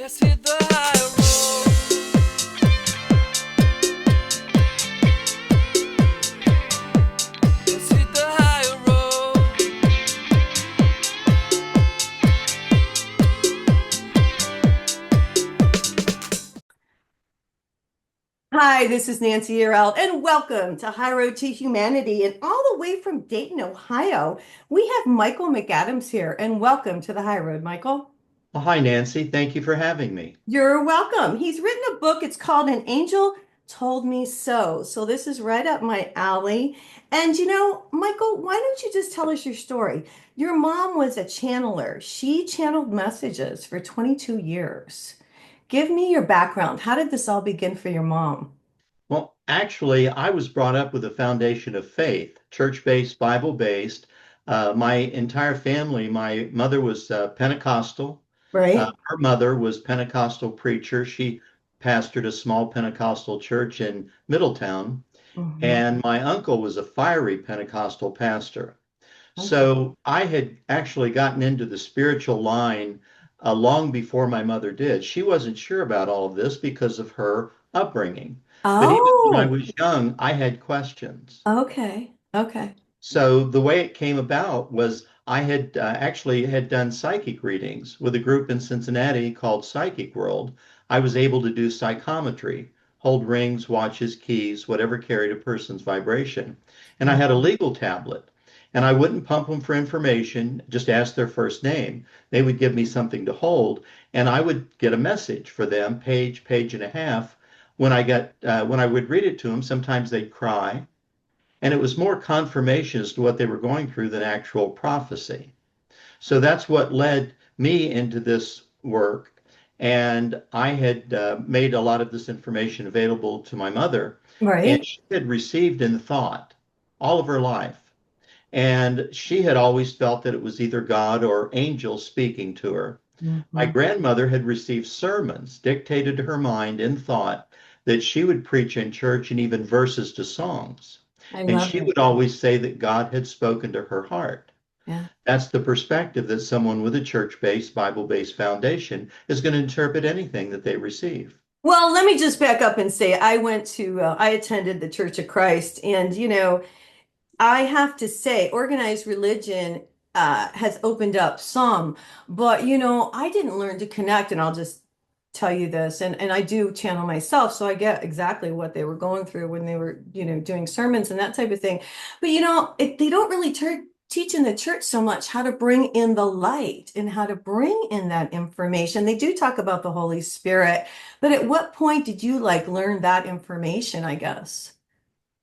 Let's hit the high road. Let's hit the high road. Hi, this is Nancy Earl, and welcome to High Road to Humanity. And all the way from Dayton, Ohio, we have Michael McAdams here. And welcome to the High Road, Michael. Well, hi, Nancy. Thank you for having me. You're welcome. He's written a book. It's called An Angel Told Me So. So this is right up my alley. And Michael, why don't you just tell us your story? Your mom was a channeler. She channeled messages for 22 years. Give me your background. How did this all begin for your mom? Well, actually, I was brought up with a foundation of faith, church-based, Bible-based. My entire family, my mother was Pentecostal. Right? Her mother was Pentecostal preacher. She pastored a small Pentecostal church in Middletown. Mhm. And my uncle was a fiery Pentecostal pastor. Okay. So I had actually gotten into the spiritual line long before my mother did. She wasn't sure about all of this because of her upbringing. But even when I Oh, was young, I had questions. okay. Okay. So the way it came about was I had actually had done psychic readings with a group in Cincinnati called Psychic World. I was able to do psychometry, hold rings, watches, keys, whatever carried a person's vibration. And I had a Uh-huh. legal tablet. And I wouldn't pump them for information, just ask their first name. They would give me something to hold, and I would get a message for them, page, page and a half. When I would read it to them, sometimes they'd cry, and it was more confirmation as to what they were going through than actual prophecy. So that's what led me into this work. And I had made a lot of this information available to my mother, and Right. she had received in thought all of her life. And she had always felt that it was either God or angels speaking to her. My Mhm. grandmother had received sermons dictated to her mind in thought that she would preach in church and even verses to songs. I And love she it. would always say that God had spoken to her heart. Yeah. That's the perspective that someone with a church-based, Bible-based foundation is going to interpret anything that they receive. Well, let me just back up and say I attended the Church of Christ, and I have to say, organized religion has opened up some, but I didn't learn to connect, and I'll just tell you this, and I do channel myself, so I get exactly what they were going through when they were, doing sermons and that type of thing. But they don't really teach in the church so much how to bring in the light and how to bring in that information. They do talk about the Holy Spirit, but at what point did you like learn that information, I guess?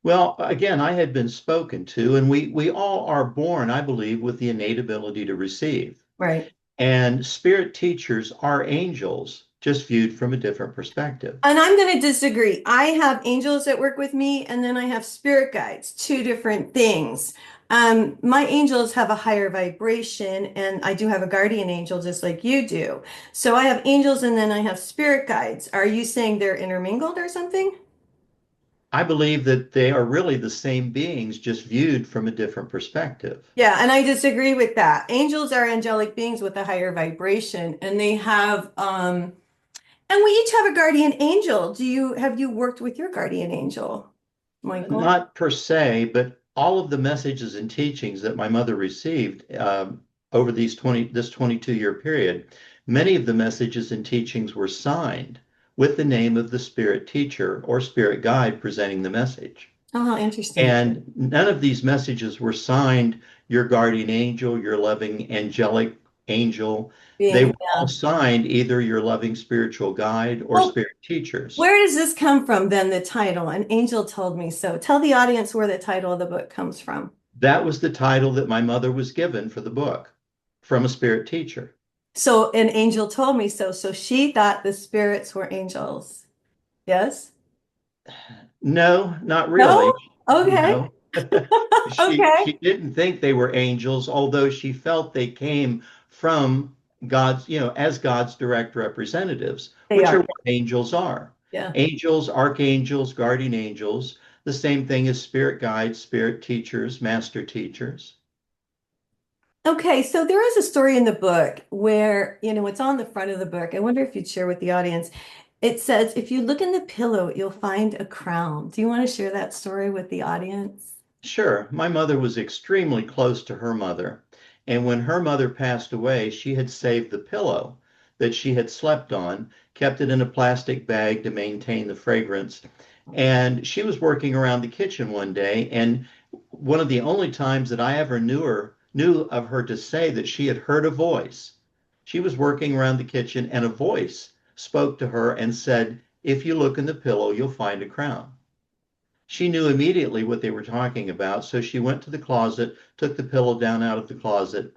Well, again, I had been spoken to, and we all are born, I believe, with the innate ability to receive. Right. And spirit teachers are angels, just viewed from a different perspective. And I'm going to disagree. I have angels that work with me, and then I have spirit guides, two different things. My angels have a higher vibration, and I do have a guardian angel just like you do. So I have angels and then I have spirit guides. Are you saying they're intermingled or something? I believe that they are really the same beings, just viewed from a different perspective. Yeah, and I disagree with that. Angels are angelic beings with a higher vibration, and they have and we each have a guardian angel. Have you worked with your guardian angel, Michael? Not per se, but all of the messages and teachings that my mother received over this 22-year period, many of the messages and teachings were signed with the name of the spirit teacher or spirit guide presenting the message. Oh, how interesting. And none of these messages were signed your guardian angel, your loving angelic angel. They Being, were all signed either your loving spiritual guide or well, spirit teachers. where does this come from then, the title? An angel told me so. Tell the audience where the title of the book comes from. That was the title that my mother was given for the book from a spirit teacher. So an angel told me so. So she thought the spirits were angels. Yes? No, not really. No? Okay. No. Okay. She didn't think they were angels, although she felt they came from God's, as God's direct representatives, They which are are. what angels are. Yeah. Angels, archangels, guardian angels, the same thing as spirit guides, spirit teachers, master teachers. Okay, so there is a story in the book where, it's on the front of the book. I wonder if you'd share with the audience. It says, if you look in the pillow, you'll find a crown. Do you want to share that story with the audience? Sure, my mother was extremely close to her mother, and when her mother passed away, she had saved the pillow that she had slept on, kept it in a plastic bag to maintain the fragrance. And she was working around the kitchen one day, and one of the only times that I ever knew of her to say that she had heard a voice. She was working around the kitchen, and a voice spoke to her and said, "If you look in the pillow, you'll find a crown." She knew immediately what they were talking about, so she went to the closet, took the pillow down out of the closet,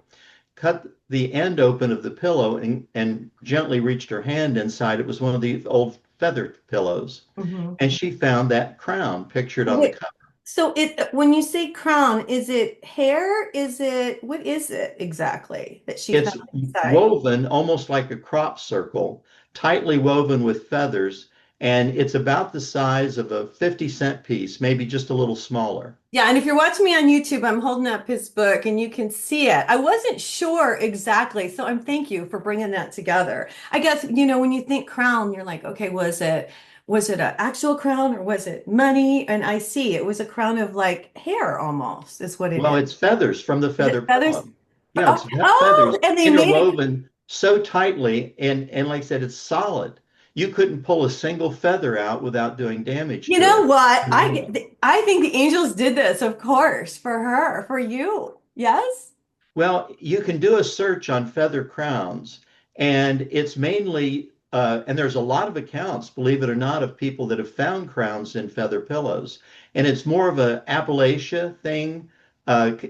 cut the end open of the pillow, and gently reached her hand inside. It was one of the old feather pillows. Hmm. And she found that crown pictured on the Wait, cover. so when you say crown, is it hair? What is it exactly that she found It's inside? woven almost like a crop circle, tightly woven with feathers, and it's about the size of a 50-cent piece, maybe just a little smaller. Yeah, and if you're watching me on YouTube, I'm holding up his book and you can see it. I wasn't sure exactly, so thank you for bringing that together. I guess, when you think crown, you're like, okay, was it an actual crown or was it money? And I see it was a crown of like hair almost, is what it Well, is. it's feathers from the Is feather it feathers? pillow. Yeah, Oh, it's got oh, feathers and they made it. interwoven so tightly, and like I said, it's solid. You couldn't pull a single feather out without doing damage You to know it. what? I think the angels did this, of course, for her, for you. Yes? Well, you can do a search on feather crowns, and it's mainly, and there's a lot of accounts, believe it or not, of people that have found crowns in feather pillows. And it's more of a Appalachia thing,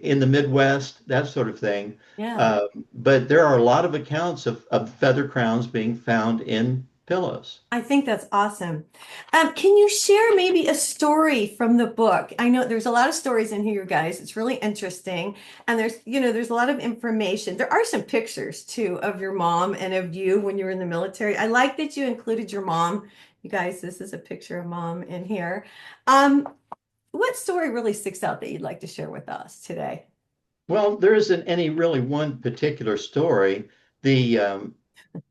in the Midwest, that sort of thing. Yeah. Uh, but there are a lot of accounts of feather crowns being found in pillows. I think that's awesome. Can you share maybe a story from the book? I know there's a lot of stories in here, you guys. It's really interesting. And there's a lot of information. There are some pictures too of your mom and of you when you were in the military. I like that you included your mom. You guys, this is a picture of mom in here. Um, what story really sticks out that you'd like to share with us today? Well, there isn't any really one particular story. The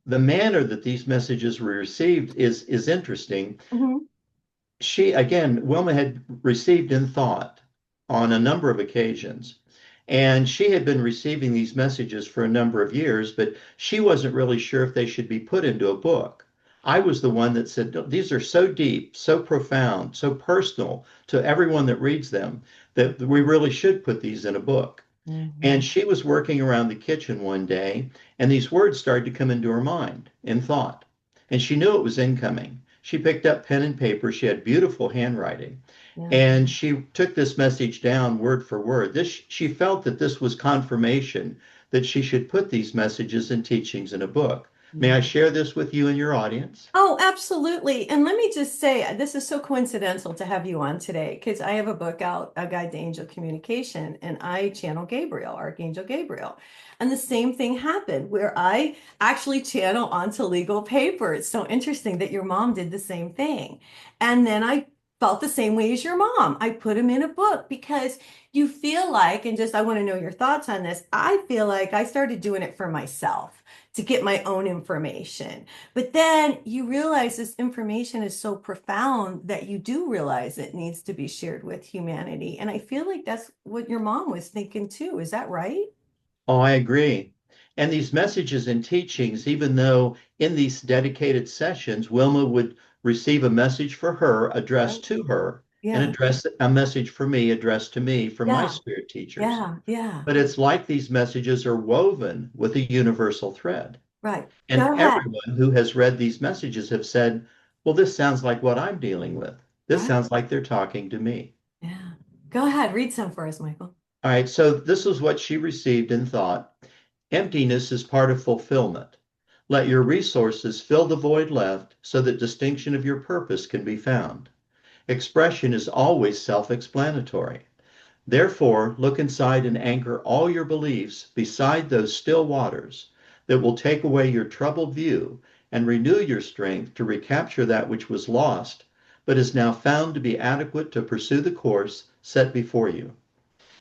the manner that these messages were received is interesting. Hmm. She, again, Wilma had received in thought on a number of occasions, and she had been receiving these messages for a number of years, but she wasn't really sure if they should be put into a book. I was the one that said, "No, these are so deep, so profound, so personal to everyone that reads them that we really should put these in a book." And Hmm. she was working around the kitchen one day, and these words started to come into her mind in thought. And she knew it was incoming. She picked up pen and paper. She had beautiful handwriting. Yeah. And she took this message down word for word. She felt that this was confirmation that she should put these messages and teachings in a book. May I Yeah. share this with you and your audience? Oh, absolutely. And let me just say, this is so coincidental to have you on today because I have a book out, A Guide to Angel Communication, and I channel Gabriel, Archangel Gabriel. And the same thing happened where I actually channel onto legal paper. It's so interesting that your mom did the same thing. And then I felt the same way as your mom. I put them in a book because you feel like, and just I want to know your thoughts on this. I feel like I started doing it for myself to get my own information. But then you realize this information is so profound that you do realize it needs to be shared with humanity. And I feel like that's what your mom was thinking too. Is that right? Oh, I agree. And these messages and teachings, even though in these dedicated sessions, Wilma would receive a message for her Right. addressed to her and Yeah. address a message for me addressed to me from my Yeah. spirit teachers. Yeah. Yeah. But it's like these messages are woven with a universal thread. Right. And Go ahead. everyone who has read these messages have said, well, this sounds like what I'm dealing with. This Right. sounds like they're talking to me. Yeah. Go ahead. Read some for us, Michael. All right, so this is what she received and thought. Emptiness is part of fulfillment. Let your resources fill the void left so that distinction of your purpose can be found. Expression is always self-explanatory. Therefore, look inside and anchor all your beliefs beside those still waters that will take away your troubled view and renew your strength to recapture that which was lost, but is now found to be adequate to pursue the course set before you.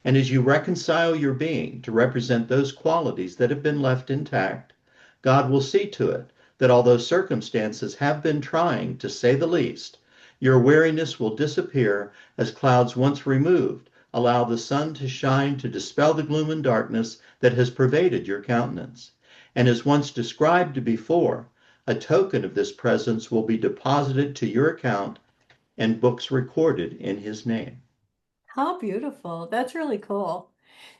And as you reconcile your being to represent those qualities that have been left intact, God will see to it that although circumstances have been trying, to say the least, your weariness will disappear as clouds once removed allow the sun to shine to dispel the gloom and darkness that has pervaded your countenance. And as once described before, a token of this presence will be deposited to your account and books recorded in his name. How beautiful. That's really cool.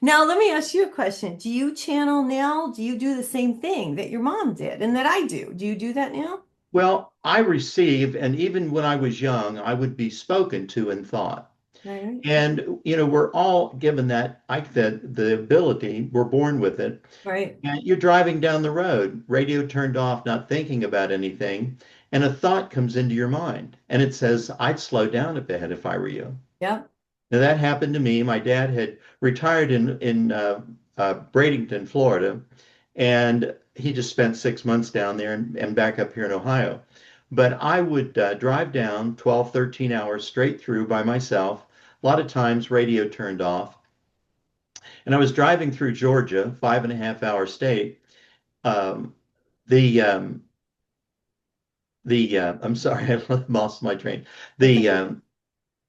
Now, let me ask you a question. Do you channel now? Do you do the same thing that your mom did and that I do? Do you do that now? Well, I receive, and even when I was young, I would be spoken to in thought. Right. And we're all given that, the ability. We're born with it. Right. And you're driving down the road, radio turned off, not thinking about anything, and a thought comes into your mind, and it says, "I'd slow down a bit if I were you." Yep. Now that happened to me. My dad had retired in Bradenton, Florida, and he just spent 6 months down there and back up here in Ohio. But I would drive down 12, 13 hours straight through by myself. A lot of times radio turned off. And I was driving through Georgia, 5.5 hour state. Um, the I'm sorry, I lost my train. That's The okay.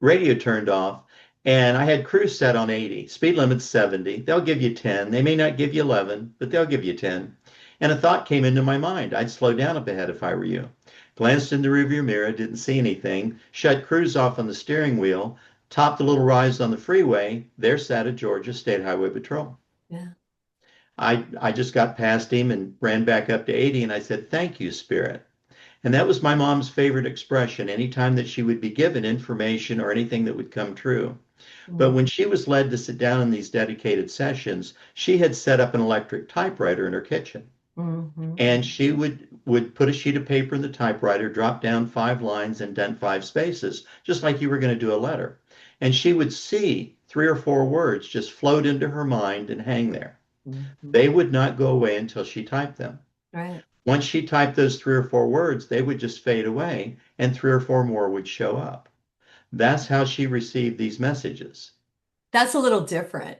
radio turned off, and I had cruise set on 80. Speed limit's 70. They'll give you 10. They may not give you 11, but they'll give you 10. And a thought came into my mind. I'd slow down up ahead if I were you. Glanced in the rearview mirror, didn't see anything, shut cruise off on the steering wheel, topped the little rise on the freeway. There sat a Georgia State Highway Patrol. Yeah. I just got past him and ran back up to 80, and I said, "Thank you, Spirit." And that was my mom's favorite expression anytime that she would be given information or anything that would come true. But Mm. when she was led to sit down in these dedicated sessions, she had set up an electric typewriter in her kitchen. Mhm. And she would put a sheet of paper in the typewriter, drop down 5 lines, indent 5 spaces, just like you were going to do a letter. And she would see 3 or 4 words just float into her mind and hang there. Mhm. They would not go away until she typed them. Right. Once she typed those 3 or 4 words, they would just fade away and 3 or 4 more would show up. That's how she received these messages. That's a little different.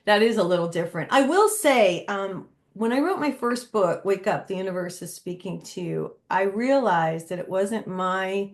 That is a little different. I will say, when I wrote my first book, Wake Up, the Universe is Speaking to You, I realized that it wasn't my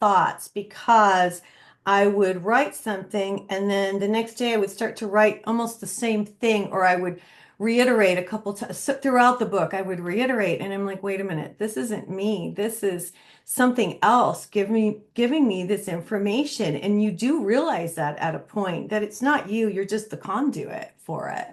thoughts because I would write something and then the next day I would start to write almost the same thing, or I would reiterate a couple times throughout the book. I would reiterate, and I'm like, wait a minute, this isn't me. This is something else giving me this information. And you do realize that at a point that it's not you, you're just the conduit for it.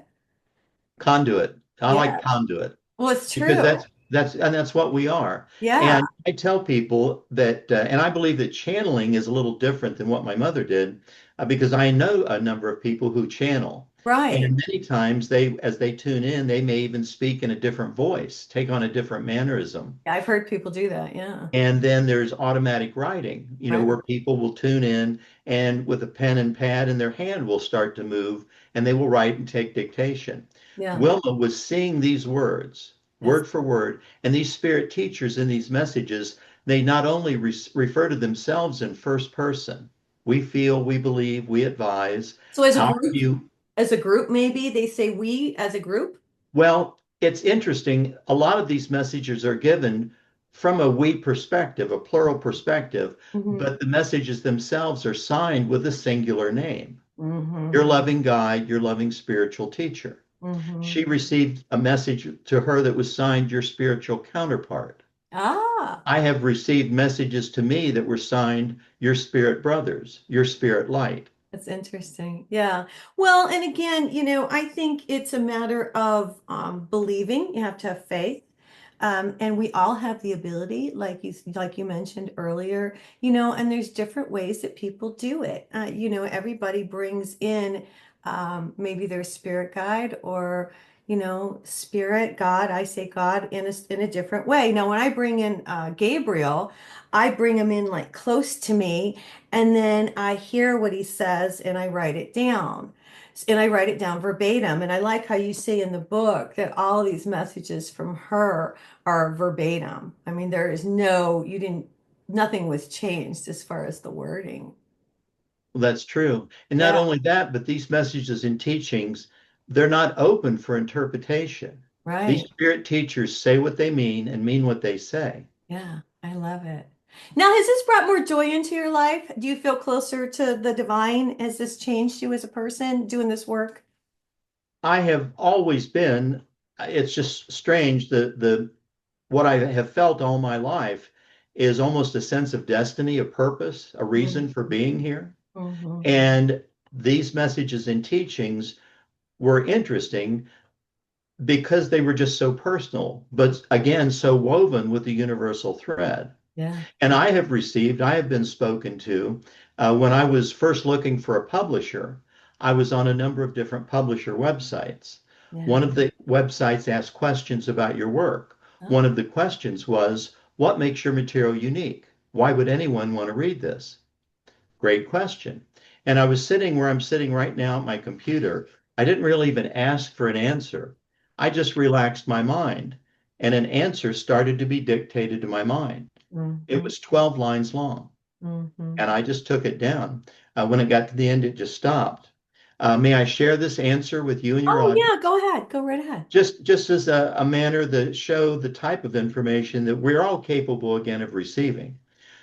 Conduit. I like Yeah. conduit Well, it's because true. that's what we are. Yeah. And I tell people that, and I believe that channeling is a little different than what my mother did, because I know a number of people who channel. Right. And many times as they tune in, they may even speak in a different voice, take on a different mannerism. I've heard people do that. Yeah. And then there's automatic writing, Right. where people will tune in and with a pen and pad and their hand will start to move and they will write and take dictation. Yeah. Wilma was seeing these words, That's word for word, and these spirit teachers in these messages, they not only refer to themselves in first person. We feel, we believe, we advise. so as a How are group, you? maybe they say we as a group. Well, it's interesting. A lot of these messages are given from a we perspective, a plural perspective, Hmm. but the messages themselves are signed with a singular name. Your Hmm. loving guide, your loving spiritual teacher. Hmm. She received a message to her that was signed your spiritual counterpart. Ah. I have received messages to me that were signed your spirit brothers, your spirit light. That's interesting. Yeah. Well, and again, I think it's a matter of believing. You have to have faith. And we all have the ability, like you mentioned earlier, and there's different ways that people do it. Everybody brings in maybe their spirit guide or spirit, God. I say God in a different way. Now, when I bring in Gabriel, I bring him in like close to me, and then I hear what he says and I write it down. And I write it down verbatim. And I like how you say in the book that all these messages from her are verbatim. I mean, there is nothing was changed as far as the wording. Well, that's true. And not Yeah, only that, but these messages and teachings, they're not open for interpretation. These right. spirit teachers say what they mean and mean what they say. Yeah, I love it. Now, has this brought more joy into your life? Do you feel closer to the divine? Has this changed you as a person doing this work? I have always been, it's just strange the what I have felt all my life is almost a sense of destiny, a purpose, a reason for being here. Mm-hmm. And these messages and teachings were interesting because they were just so personal, but again, so woven with the universal thread. Yeah, And I have been spoken to when I was first looking for a publisher. I was on a number of different publisher websites. yeah. One of the websites asked questions about your work. Oh, One of the questions was, what makes your material unique? Why would anyone want to read this? Great question. And I was sitting where I'm sitting right now at my computer. I didn't really even ask for an answer. I just relaxed my mind, and an answer started to be dictated to my mind. It mm-hmm. was 12 lines long, Mm-hmm. and I just took it down. When it got to the end, it just stopped. May I share this answer with you and your Oh, audience? yeah, go ahead. Go right ahead. Just as a manner that show the type of information that we're all capable again of receiving.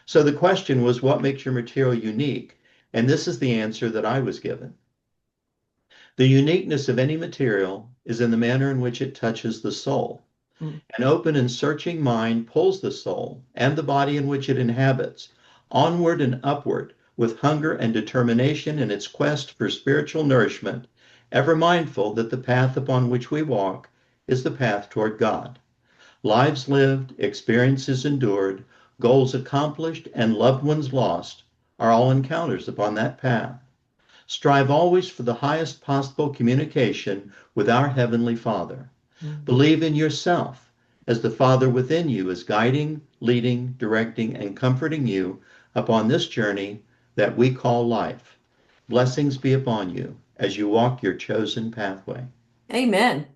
So the question was, what makes your material unique? And this is the answer that I was given. The uniqueness of any material is in the manner in which it touches the soul. Mm. An open and searching mind pulls the soul and the body in which it inhabits onward and upward with hunger and determination in its quest for spiritual nourishment, ever mindful that the path upon which we walk is the path toward God. Lives lived, experiences endured, goals accomplished, and loved ones lost are all encounters upon that path. Strive always for the highest possible communication with our Heavenly Father. Mm. Believe in yourself as the Father within you is guiding, leading, directing, and comforting you upon this journey that we call life. Blessings be upon you as you walk your chosen pathway. Amen.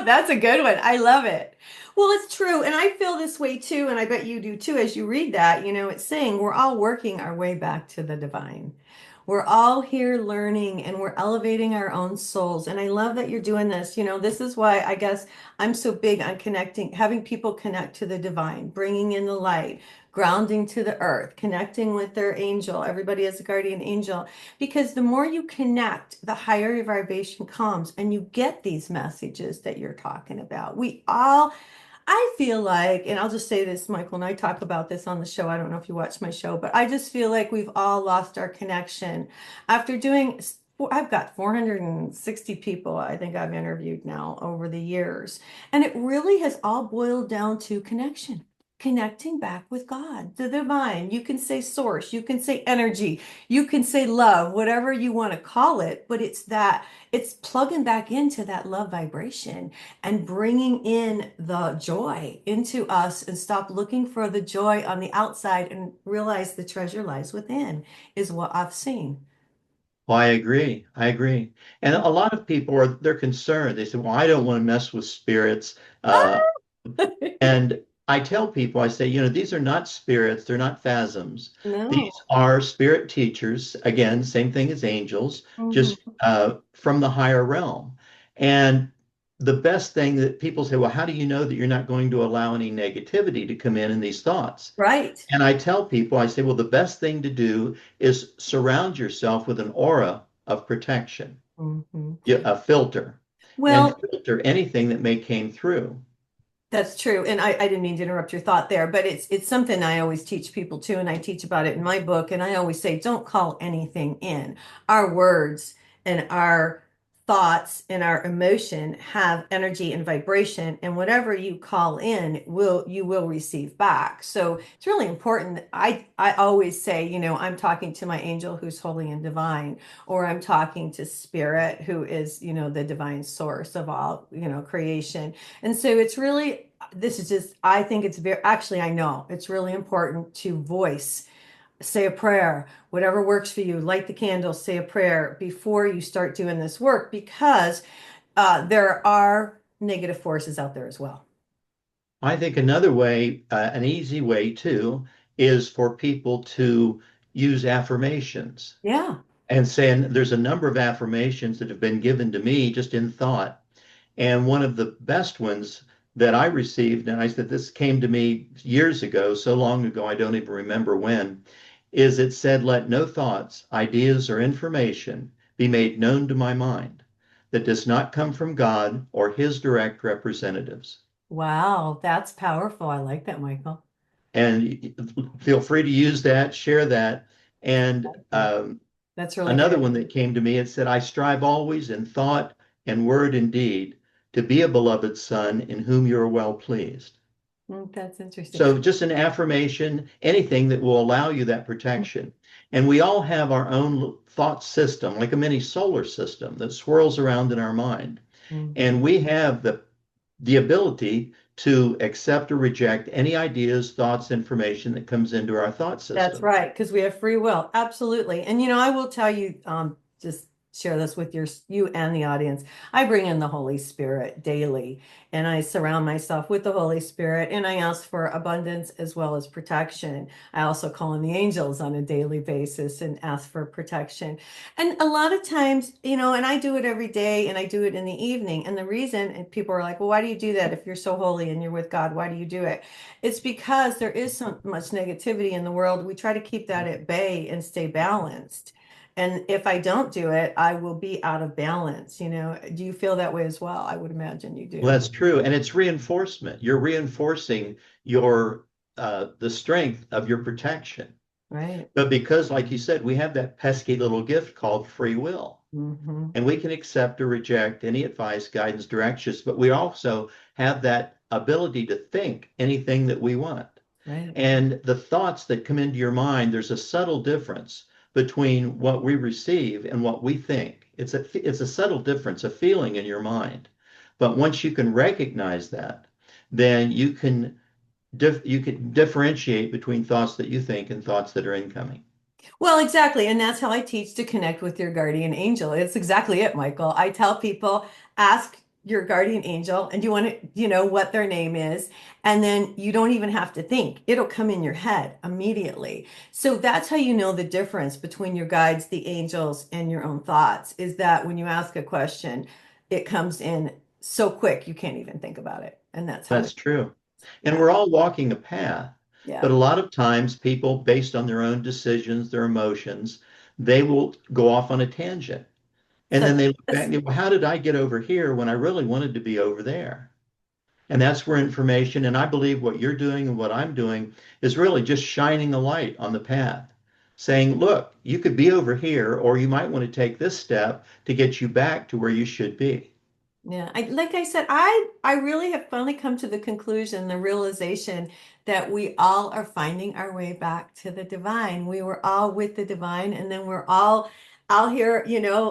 That's a good one. I love it. Well, it's true. And I feel this way too. And I bet you do too. As you read that, it's saying we're all working our way back to the divine. We're all here learning and we're elevating our own souls. And I love that you're doing this. This is why I guess I'm so big on connecting, having people connect to the divine, bringing in the light, grounding to the earth, connecting with their angel. Everybody has a guardian angel. Because the more you connect, the higher your vibration comes, and you get these messages that you're talking about. I feel like, and I'll just say this, Michael, and I talk about this on the show. I don't know if you watch my show, but I just feel like we've all lost our connection after doing. I've got 460 people I think I've interviewed now over the years. And it really has all boiled down to connection, connecting back with God, the divine. You can say source, you can say energy, you can say love, whatever you want to call it, but it's plugging back into that love vibration and bringing in the joy into us and stop looking for the joy on the outside and realize the treasure lies within, is what I've seen. Well, I agree. I agree. And a lot of people they're concerned. They say, well, I don't want to mess with spirits. Uh, And I tell people, I say, these are not spirits, they're not phantoms. These No. are spirit teachers, again, same thing as angels, just Mhm. from the higher realm. And the best thing that people say, well, how do you know that you're not going to allow any negativity to come in these thoughts? Right. And I tell people, I say, well, the best thing to do is surround yourself with an aura of protection, Mhm. a filter, and Well, filter anything that may came through. that's true. And I didn't mean to interrupt your thought there, but it's something I always teach people too. And I teach about it in my book. And I always say, don't call anything in. Our words and our thoughts and our emotion have energy and vibration. And whatever you call in you will receive back. So it's really important. I always say, I'm talking to my angel who's holy and divine, or I'm talking to spirit who is, the divine source of all, creation. And so it's really, this is just, I think it's very, actually, I know it's really important to voice, say a prayer, whatever works for you, light the candles, say a prayer before you start doing this work, because there are negative forces out there as well. I think another way, an easy way too, is for people to use affirmations Yeah. and saying there's a number of affirmations that have been given to me just in thought. And one of the best ones that I received, and I said this came to me years ago, so long ago I don't even remember when, is it said, "Let no thoughts, ideas, or information be made known to my mind that does not come from God or his direct representatives." Wow, that's powerful. I like that, Michael. And feel free to use that, share that. And That's really another good. one that came to me, it said, "I strive always in thought and word and deed to be a beloved son in whom you are well pleased." That's interesting. So just an affirmation, anything that will allow you that protection. And we all have our own thought system, like a mini solar system that swirls around in our mind. Mhm. And we have the ability to accept or reject any ideas, thoughts, information that comes into our thought That's system. right, because we have free will. Absolutely. And I will tell you, just share this with you and the audience. I bring in the Holy Spirit daily, and I surround myself with the Holy Spirit, and I ask for abundance as well as protection. I also call in the angels on a daily basis and ask for protection. And a lot of times, and I do it every day and I do it in the evening. And the reason, and people are like, well, why do you do that if you're so holy and you're with God? Why do you do it? It's because there is so much negativity in the world. We try to keep that at bay and stay balanced. And if I don't do it, I will be out of balance. Do you feel that way as well? I would imagine you Well, do. that's true. And it's reinforcement. You're reinforcing your the strength of your protection. Right. But because, like you said, we have that pesky little gift called free will. Hmm. And we can accept or reject any advice, guidance, directions, but we also have that ability to think anything that we want. Right. And the thoughts that come into your mind, there's a subtle difference between what we receive and what we think. It's a subtle difference, a feeling in your mind. But once you can recognize that, then you can differentiate between thoughts that you think and thoughts that are incoming. Well, exactly. And that's how I teach to connect with your guardian angel. It's exactly it, Michael. I tell people, ask your guardian angel, and you want to, what their name is. And then you don't even have to think, it'll come in your head immediately. So that's how you know the difference between your guides, the angels, and your own thoughts is that when you ask a question, it comes in so quick, you can't even think about it. And that's how That's true. And yeah, we're all walking a path. yeah. But a lot of times, people, based on their own decisions, their emotions, they will go off on a tangent. And So then they look back that's and go, well, how did I get over here when I really wanted to be over there? And that's where information, and I believe what you're doing and what I'm doing is really just shining a light on the path, saying, look, you could be over here, or you might want to take this step to get you back to where you should be. Yeah, like I said, I really have finally come to the conclusion, the realization that we all are finding our way back to the divine. We were all with the divine, and then we're all out here,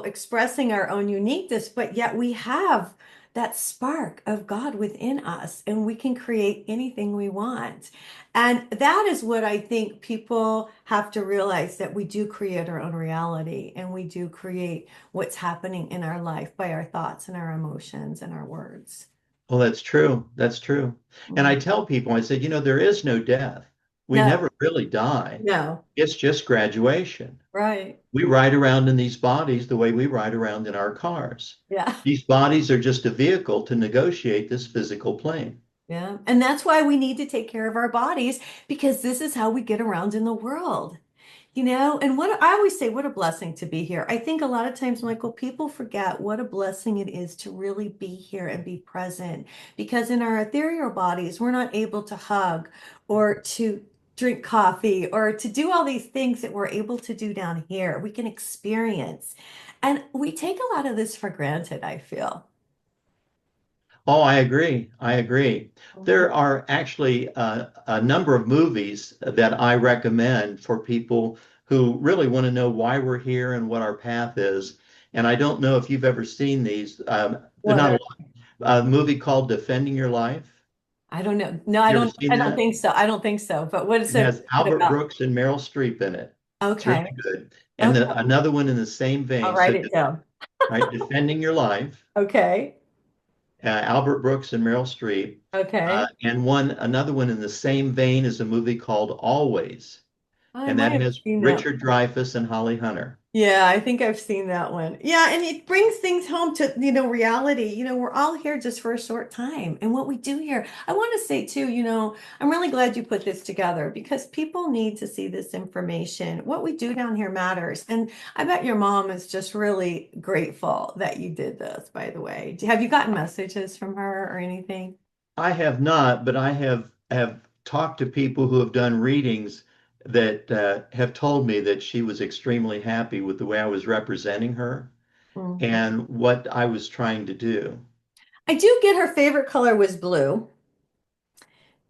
expressing our own uniqueness, but yet we have that spark of God within us, and we can create anything we want. And that is what I think people have to realize, that we do create our own reality, and we do create what's happening in our life by our thoughts and our emotions and our words. Well, that's true. That's true. And I Mm. tell people, I said, there is no death. We No, never really die. no, It's just graduation. right. We ride around in these bodies the way we ride around in our cars. Yeah, These bodies are just a vehicle to negotiate this physical plane. yeah. And that's why we need to take care of our bodies, because this is how we get around in the world. And what I always say, what a blessing to be here. I think a lot of times, Michael, people forget what a blessing it is to really be here and be present, because in our ethereal bodies, we're not able to hug or to drink coffee or to do all these things that we're able to do down here. We can experience. And we take a lot of this for granted, I feel. Oh, I agree. I agree. Mhm. There are actually a number of movies that I recommend for people who really want to know why we're here and what our path is. And I don't know if you've ever seen these. They're What not are, a lot. A movie called Defending Your Life. I don't know. No, You ever seen I don't that? think so. I don't think so. But It has it Albert about? Brooks and Meryl Streep in it. It's really Okay. good. And Okay. another one in the same I'll vein. write So, it down. right, Defending Your Life, Okay. Albert Brooks and Meryl Streep. Okay. And another one in the same vein is a movie called Always. I and might that have has seen that. Richard Dreyfuss and Holly Hunter. Yeah, I think I've seen that one. Yeah, and it brings things home to, reality. We're all here just for a short time. And what we do here, I want to say too, I'm really glad you put this together because people need to see this information. What we do down here matters. And I bet your mom is just really grateful that you did this, by the way. Have you gotten messages from her or anything? I have not, but I have talked to people who have done readings that have told me that she was extremely happy with the way I was representing her Mhm. and what I was trying to do. I do get her favorite color was blue.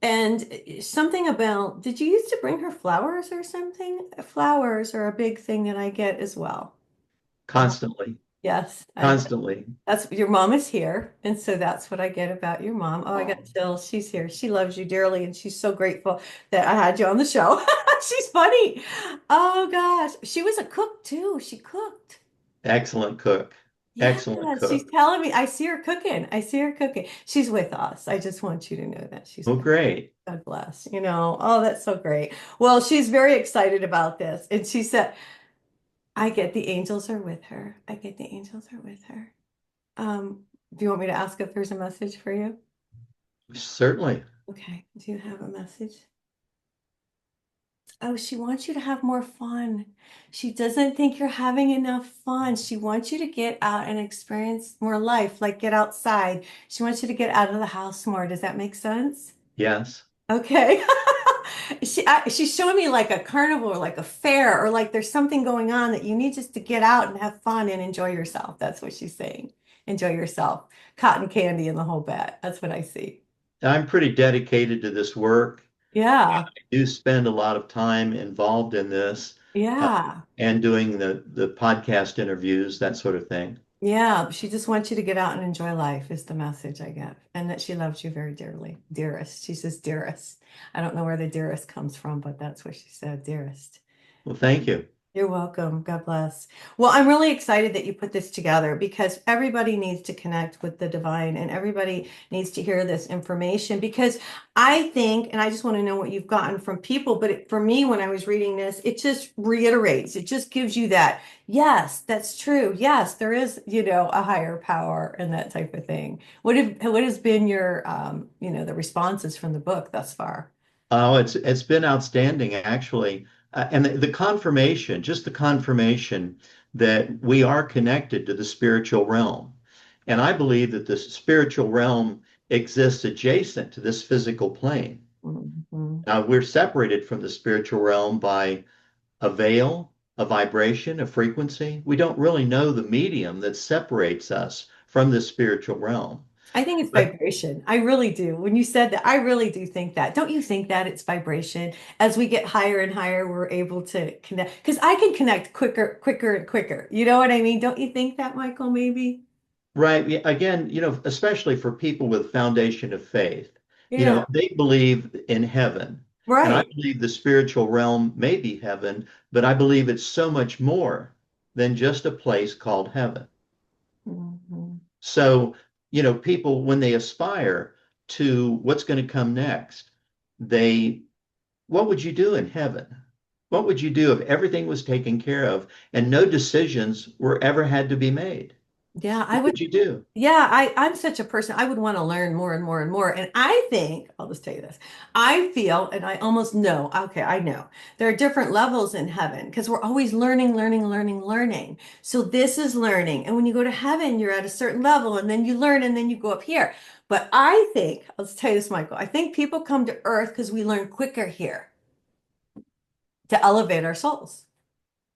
And something about, did you used to bring her flowers or something? Flowers are a big thing that I get as well. Uh, Constantly, yes, constantly. that's your mom is here. And so that's what I get about your mom. Oh, I got chills. She's here. She loves you dearly. And she's so grateful that I had you on the show. She's funny. Oh gosh. She was a cook too. She cooked. Excellent cook. Yeah, Excellent she's cook. telling me. I see her cooking. I see her cooking. She's with us. I just want you to know that she's Oh, with us. great. God bless. Oh, that's so great. Well, she's very excited about this. And she said, I get the angels are with her. I get the angels are with her. Do you want me to ask if there's a message for you? Certainly. Okay. Do you have a message? Oh, she wants you to have more fun. She doesn't think you're having enough fun. She wants you to get out and experience more life, like get outside. She wants you to get out of the house more. Does that make sense? Yes. Okay. She's showing me like a carnival or like a fair or like there's something going on that you need just to get out and have fun and enjoy yourself. That's what she's saying. Enjoy yourself. Cotton candy and the whole bit. That's what I see. I'm pretty dedicated to this work. I Yeah. do spend a lot of time involved in this uh, Yeah. and doing the podcast interviews, that sort of thing. Yeah. She just wants you to get out and enjoy life is the message I get. And that she loves you very dearly. Dearest. She says dearest. I don't know where the dearest comes from, but that's what she said, dearest. Well, thank you. You're welcome. God bless. Well, I'm really excited that you put this together because everybody needs to connect with the divine and everybody needs to hear this information because I think, and I just want to know what you've gotten from people, but for me, when I was reading this, it just reiterates, it just gives you that, yes, that's true. Yes, there is, a higher power and that type of thing. What has been your, the responses from the book thus far? Oh, it's been outstanding, actually. And the confirmation, just the confirmation that we are connected to the spiritual realm. And I believe that the spiritual realm exists adjacent to this physical plane. Mhm. Now, we're separated from the spiritual realm by a veil, a vibration, a frequency. We don't really know the medium that separates us from the spiritual realm. I think it's But vibration. I really do. When you said that, I really do think that. Don't you think that it's vibration? As we get higher and higher, we're able to connect. Because I can connect quicker, quicker, and quicker. You know what I mean? Don't you think that, Michael, maybe? right, yeah, again, especially for people with foundation of faith, Yeah, they believe in heaven. And I right. believe the spiritual realm may be heaven, but I believe it's so much more than just a place called heaven. Mhm. So, people, when they aspire to what's going to come next, they, what would you do in heaven? What would you do if everything was taken care of and no decisions were ever had to be made? Yeah, I What would. would you do? Yeah, I'm such a person. I would want to learn more and more and more. And I think, I'll just tell you this. I feel, and I almost know, okay, I know there are different levels in heaven because we're always learning, learning, learning, learning. So this is learning. And when you go to heaven, you're at a certain level and then you learn and then you go up here. But I think, I'll just tell you this, Michael, I think people come to earth because we learn quicker here to elevate our souls.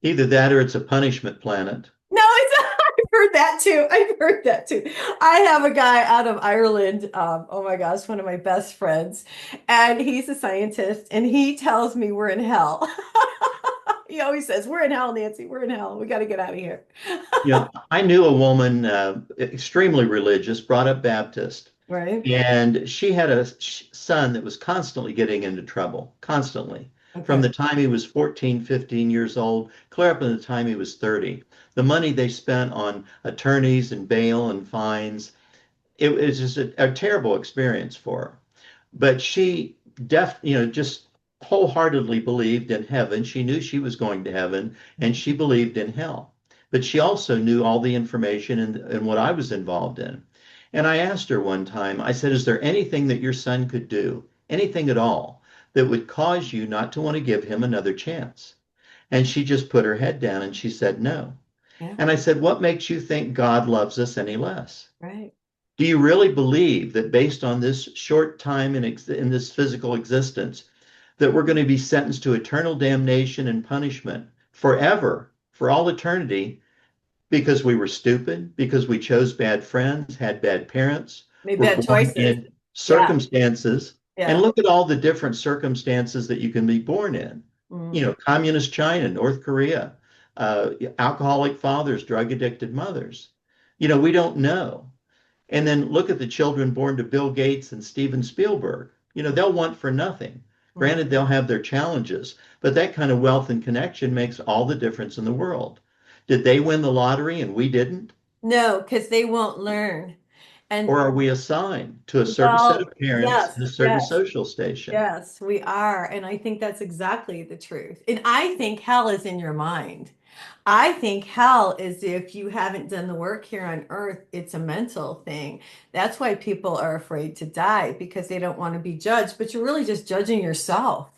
Either that or it's a punishment planet. No, it's I've heard that too. I've heard that too. I have a guy out of Ireland. Oh my gosh, one of my best friends, and he's a scientist, and he tells me we're in hell. He always says, "We're in hell, Nancy. We're in hell. We got to get out of here." I knew a woman, extremely religious, brought up Baptist, Right? and she had a son that was constantly getting into trouble, constantly. From Okay. the time he was 14, 15 years old, clear up to the time he was 30. The money they spent on attorneys and bail and fines, it was just a terrible experience for her. But she just wholeheartedly believed in heaven. She knew she was going to heaven, and she believed in hell. But she also knew all the information and what I was involved in. And I asked her one time, I said, is there anything that your son could do, anything at all, that would cause you not to want to give him another chance? And she just put her head down and she said, no. Yeah, And I said, what makes you think God loves us any less? right. Do you really believe that based on this short time in this physical existence, that we're going to be sentenced to eternal damnation and punishment forever, for all eternity, because we were stupid, because we chose bad friends, had bad parents, Made were bad born choices. in Yeah, circumstances? And yeah. look at all the different circumstances that you can be born in. You Mm. know, communist China, North Korea, alcoholic fathers, drug addicted mothers. You know, we don't know. And then look at the children born to Bill Gates and Steven Spielberg. You know, they'll want for nothing. Mm. Granted, they'll have their challenges, but that kind of wealth and connection makes all the difference in the world. Did they win the lottery and we didn't? No, because they won't learn. And Or are we assigned to a certain set of well, parents yes, and a certain yes, social station? yes, we are. And I think that's exactly the truth. And I think hell is in your mind. I think hell is if you haven't done the work here on earth, it's a mental thing. That's why people are afraid to die because they don't want to be judged, but you're really just judging yourself.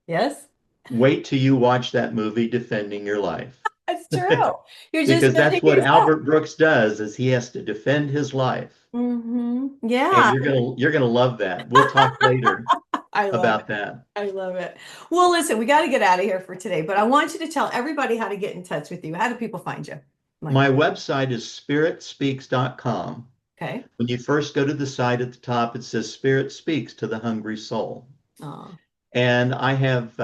Yes? Wait till you watch that movie, Defending Your Life. That's true. You're just Because judging that's what yourself. Albert Brooks does is he has to defend his life. And Yeah, you're gonna love that. We'll talk later I love it. about that. I love it. Well, listen, we got to get out of here for today, but I want you to tell everybody how to get in touch with you. How do people find you, My Michael? website is spiritspeaks.com. Okay. When you first go to the site at the top, it says Spirit Speaks to the Hungry Soul. Oh, And I have,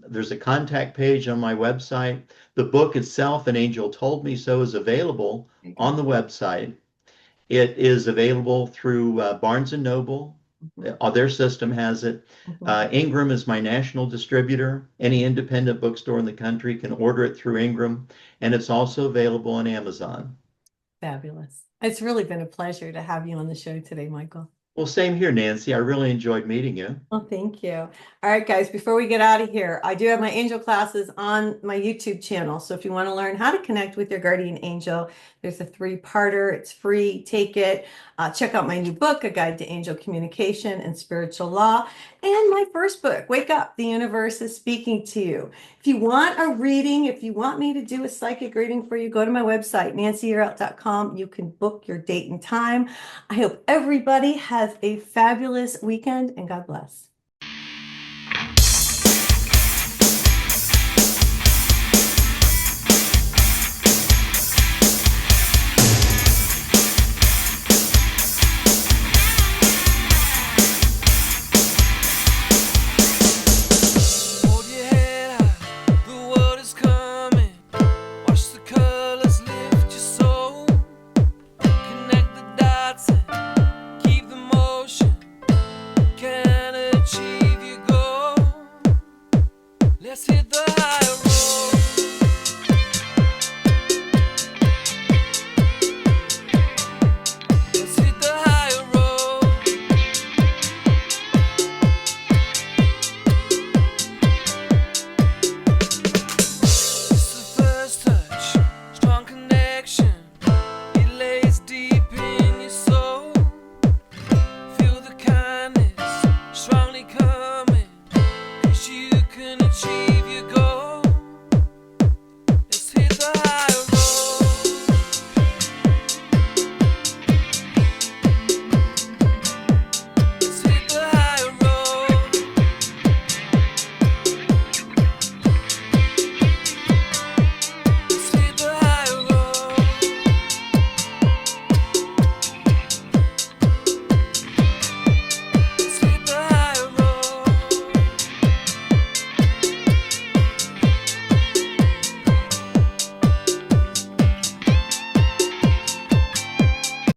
there's a contact page on my website. The book itself, An Angel Told Me So, is available there you go. on the website. It is available through Barnes and Noble. Mhm, Their system has it. mhm. Ingram is my national distributor. Any independent bookstore in the country can order it through Ingram, and it's also available on Amazon. Fabulous. It's really been a pleasure to have you on the show today, Michael. Well, same here, Nancy. I really enjoyed meeting you. Well, thank you. All right, guys, before we get out of here, I do have my angel classes on my YouTube channel. So if you want to learn how to connect with your guardian angel, there's a 3-parter. It's free. Take it. Check out my new book, A Guide to Angel Communication and Spiritual Law, and my first book, Wake Up, The Universe is Speaking to You. If you want a reading, if you want me to do a psychic reading for you, go to my website, nancyyearout.com. You can book your date and time. I hope everybody has a fabulous weekend and God bless. Hold your head high, the world is coming. Watch the colors lift your soul. Connect the dots and keep the motion. Can achieve your goal. Let's hit the high road.